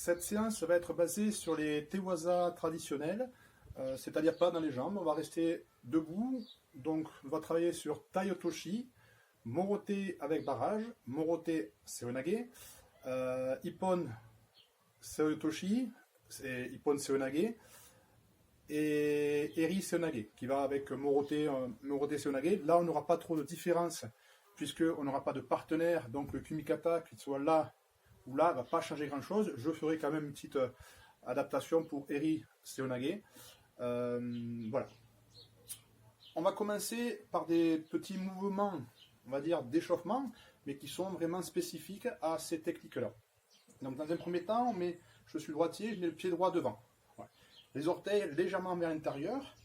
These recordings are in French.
cette séance va être basée sur les Tewaza traditionnels, c'est-à-dire pas dans les jambes. On va rester debout, donc on va travailler sur Tai Otoshi, Morote avec barrage, Morote Seonage, Ippon Seotoshi, c'est Ippon Seonage, et Eri Seonage, qui va avec Morote Seonage. Là, on n'aura pas trop de différence, puisqu'on n'aura pas de partenaire, donc le Kumikata, qu'il soit là ou là, ne va pas changer grand-chose. Je ferai quand même une petite adaptation pour Eri Seonage. Voilà. On va commencer par des petits mouvements, on va dire, d'échauffement, mais qui sont vraiment spécifiques à ces techniques-là. Donc, dans un premier temps, je suis droitier, je mets le pied droit devant. Voilà. Les orteils légèrement vers l'intérieur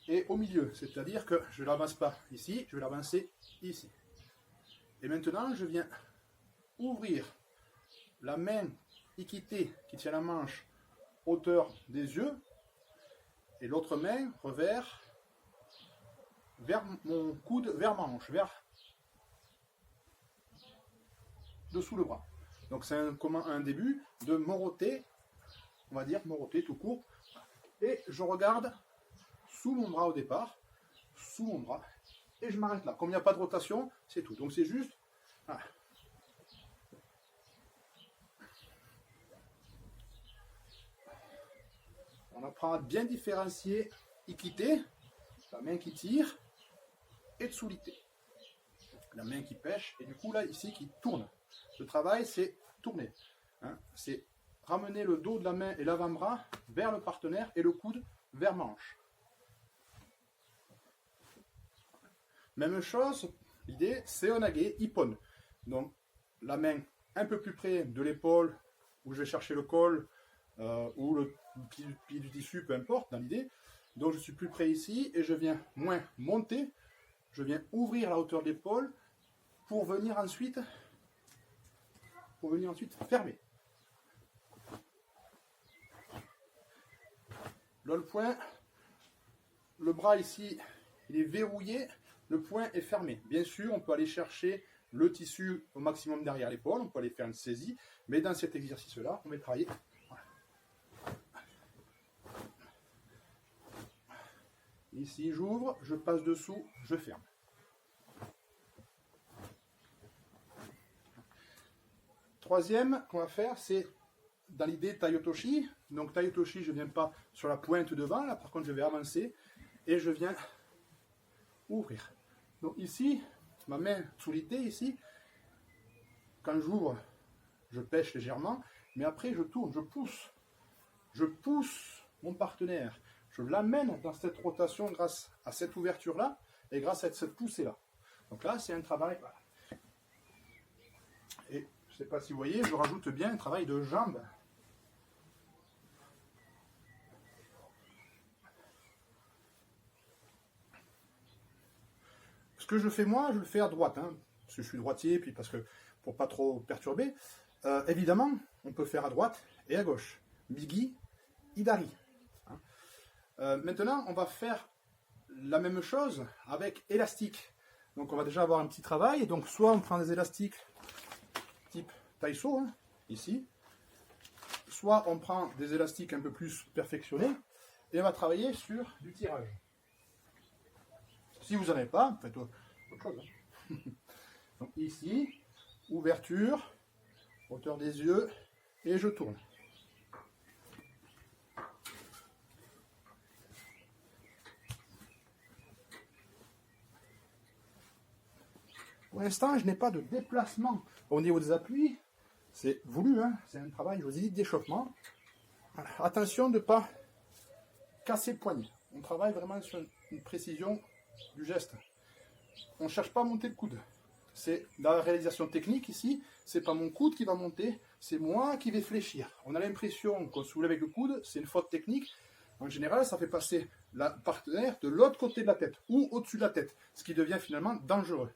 et au milieu, c'est-à-dire que je ne l'avance pas ici, je vais l'avancer ici. Et maintenant, je viens ouvrir la main Ikite qui tient la manche hauteur des yeux et l'autre main revers vers mon coude, vers ma hanche, vers dessous le bras. Donc c'est un début de Morote, on va dire Morote tout court. Et je regarde sous mon bras au départ, sous mon bras, et je m'arrête là. Comme il n'y a pas de rotation, c'est tout. Donc c'est juste, voilà. On apprend à bien différencier Ikite, la main qui tire, et Tsulite, la main qui pêche, et du coup là, ici, qui tourne. Le travail, c'est tourner. Hein, c'est ramener le dos de la main et l'avant-bras vers le partenaire et le coude vers ma hanche. Même chose, l'idée, Seonage, Ippon. Donc, la main un peu plus près de l'épaule, où je vais chercher le col, ou le pli du tissu, peu importe, dans l'idée. Donc, je suis plus près ici, et je viens moins monter, je viens ouvrir la hauteur de l'épaule, pour venir ensuite fermer. Là, le point, le bras ici, il est verrouillé, le point est fermé. Bien sûr, on peut aller chercher le tissu au maximum derrière l'épaule, on peut aller faire une saisie, mais dans cet exercice-là, on va travailler. Voilà. Ici, j'ouvre, je passe dessous, je ferme. Troisième qu'on va faire, c'est dans l'idée Tai Otoshi. Donc Tai Otoshi, je ne viens pas sur la pointe devant, là par contre je vais avancer et je viens ouvrir. Donc ici, ma main Tsulite ici, quand j'ouvre, je pêche légèrement, mais après je tourne, je pousse mon partenaire, je l'amène dans cette rotation grâce à cette ouverture-là et grâce à cette poussée-là. Donc là, c'est un travail, voilà. Et je ne sais pas si vous voyez, je rajoute bien un travail de jambes. Ce que je fais moi, je le fais à droite, hein, parce que je suis droitier, puis parce que pour pas trop perturber. Évidemment, on peut faire à droite et à gauche. Migi, Idari. Hein. Maintenant, on va faire la même chose avec élastique. Donc on va déjà avoir un petit travail. Donc soit on prend des élastiques type Taiso, hein, ici. Soit on prend des élastiques un peu plus perfectionnés et on va travailler sur du tirage. Si vous n'en avez pas, faites autre chose. Hein. Donc ici, ouverture, hauteur des yeux, et je tourne. Pour l'instant, je n'ai pas de déplacement au niveau des appuis. C'est voulu, hein, c'est un travail, je vous ai dit, d'échauffement. Attention de ne pas casser le poignet. On travaille vraiment sur une précision du geste. On ne cherche pas à monter le coude. C'est la réalisation technique ici, c'est pas mon coude qui va monter, c'est moi qui vais fléchir. On a l'impression qu'on soulève avec le coude, c'est une faute technique. En général, ça fait passer la partenaire de l'autre côté de la tête ou au-dessus de la tête, ce qui devient finalement dangereux.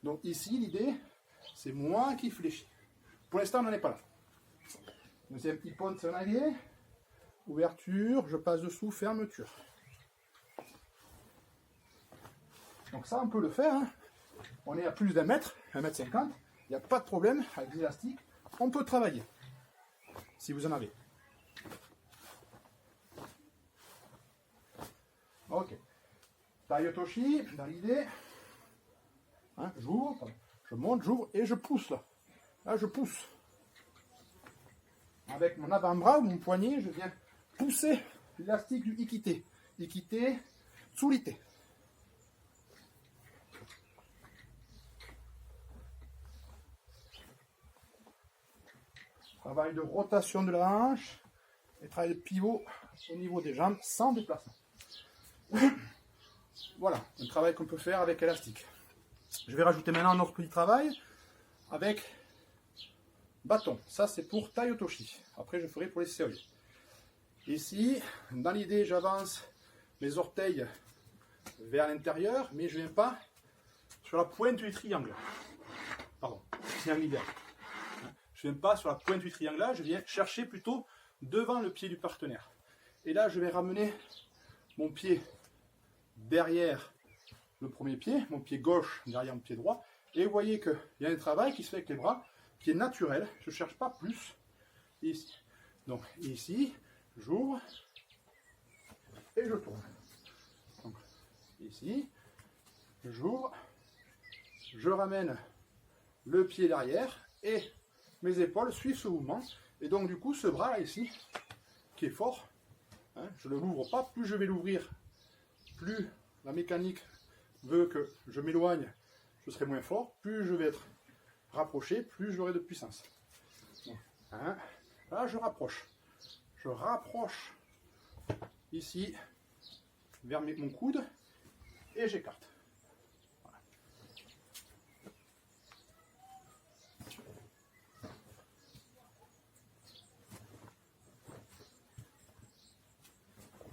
Donc ici, l'idée, c'est moi qui fléchis. Pour l'instant, on n'en est pas là. Deuxième Ippon Seonage, ouverture, je passe dessous, fermeture. Donc ça, on peut le faire. Hein. On est à plus d'1 mètre, 1,50 m, il n'y a pas de problème avec l'élastique, on peut travailler. si vous en avez. Ok. Taiotoshi, dans l'idée, hein, j'ouvre, je monte, j'ouvre et je pousse là. Là, je pousse. Avec mon avant-bras ou mon poignet, je viens pousser l'élastique du ikite. Ikite, tsurite. Travail de rotation de la hanche et travail de pivot au niveau des jambes sans déplacement. Voilà, un travail qu'on peut faire avec élastique. Je vais rajouter maintenant un autre petit travail avec bâton. Ça, c'est pour Taiotoshi. Après, je ferai pour les sérieux. Ici, dans l'idée, j'avance mes orteils vers l'intérieur, mais je ne viens pas sur la pointe du triangle. Pardon, triangulaire. Je ne viens pas sur la pointe du triangle là, je viens chercher plutôt devant le pied du partenaire. Et là, je vais ramener mon pied derrière le premier pied, mon pied gauche derrière mon pied droit. Et vous voyez qu'il y a un travail qui se fait avec les bras, qui est naturel. Je ne cherche pas plus. Ici. Donc ici, j'ouvre et je tourne. Donc, ici, j'ouvre, je ramène le pied derrière et mes épaules suivent ce mouvement. Et donc du coup, ce bras là ici, qui est fort, hein, je ne l'ouvre pas. Plus je vais l'ouvrir, plus la mécanique veut que je m'éloigne, je serai moins fort. Plus je vais être rapproché, plus j'aurai de puissance. Donc, hein, là, je rapproche. Je rapproche ici vers mon coude et j'écarte. Voilà.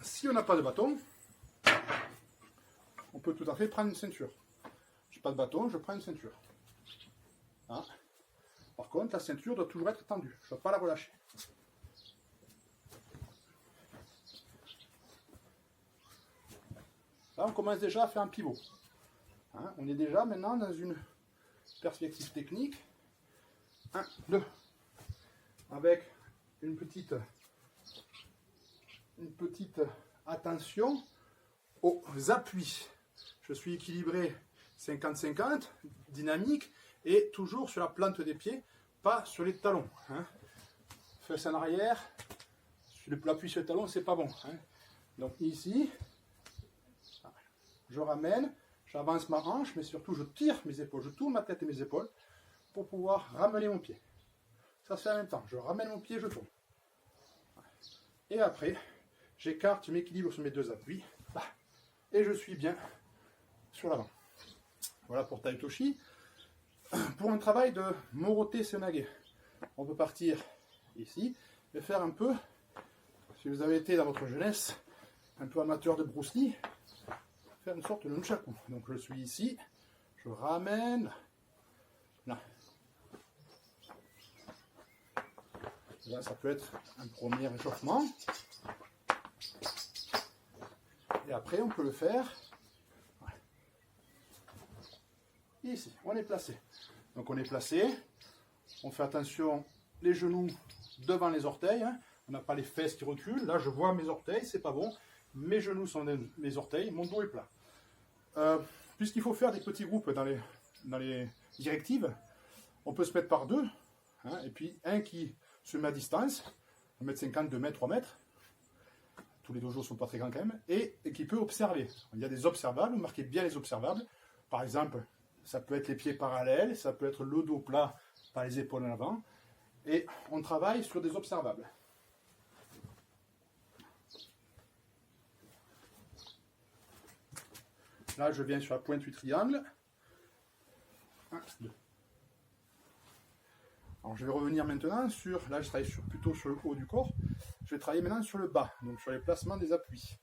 Si on n'a pas de bâton, on peut tout à fait prendre une ceinture. Je n'ai pas de bâton, je prends une ceinture. Hein. Par contre, la ceinture doit toujours être tendue. Je ne dois pas la relâcher. Là, on commence déjà à faire un pivot. Hein, on est déjà maintenant dans une perspective technique. 1, 2. Avec une petite attention aux appuis. Je suis équilibré 50-50, dynamique, et toujours sur la plante des pieds, pas sur les talons. Hein. Fesses en arrière, l'appui sur les talons, c'est pas bon. Hein. Donc ici, je ramène, j'avance ma hanche, mais surtout je tire mes épaules, je tourne ma tête et mes épaules pour pouvoir ramener mon pied. Ça se fait en même temps, je ramène mon pied, je tourne. Et après, j'écarte, je m'équilibre sur mes deux appuis, et je suis bien sur l'avant. Voilà pour Taiotoshi. Pour un travail de Morote Seonage, on peut partir ici et faire un peu, si vous avez été dans votre jeunesse, un peu amateur de Bruce Lee, faire une sorte de nunchaku. Donc je suis ici, je ramène, là. Là, ça peut être un premier échauffement. Et après, on peut le faire ici. On est placé. Donc, on est placé. On fait attention, les genoux devant les orteils. Hein. On n'a pas les fesses qui reculent. Là, je vois mes orteils, c'est pas bon. Mes genoux sont mes orteils. Mon dos est plat. Puisqu'il faut faire des petits groupes dans les directives, on peut se mettre par deux. Hein, et puis, un qui se met à distance, 1m50 m, 2 m, 3 m. Tous les dojos ne sont pas très grands quand même, et qui peut observer. Il y a des observables, marquez bien les observables. Par exemple, ça peut être les pieds parallèles, ça peut être le dos plat par les épaules en avant, et on travaille sur des observables. Là, je viens sur la pointe du triangle. 1, 2. Alors, je vais revenir maintenant sur, là je travaille plutôt sur le haut du corps, je vais travailler maintenant sur le bas, donc sur les placements des appuis.